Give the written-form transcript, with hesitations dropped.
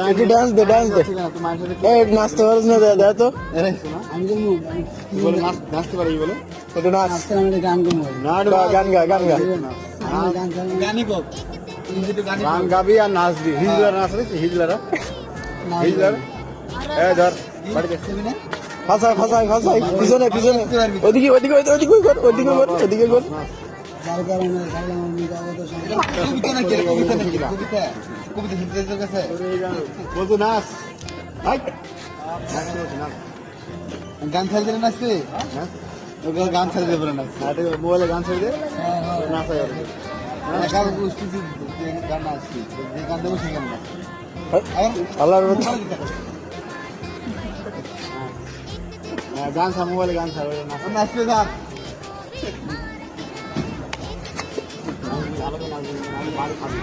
একটু ডান্স দে এই নাচতে পারিস না দাদা তো নাচতে পারি বলে একটু নাচ গান গা গান গাবি আর নাচবি হিজলার নাচ রে হিজলারা হিজলার ধর বাড়িতে ফাঁসাই পিছনে ওদিকে কর বলতো নাচ গান ছেড়ে দিলে নাচতে গান ছেড়ে দেবে না মোবাইলে গান ছেড়ে দে নাচা যাবে গান নাচছি যে গান দেবো সেই গান আল্লাহর গান ছা মোবাইলে গান ছাড়বে নাচতে থাক বাড়ি খাবি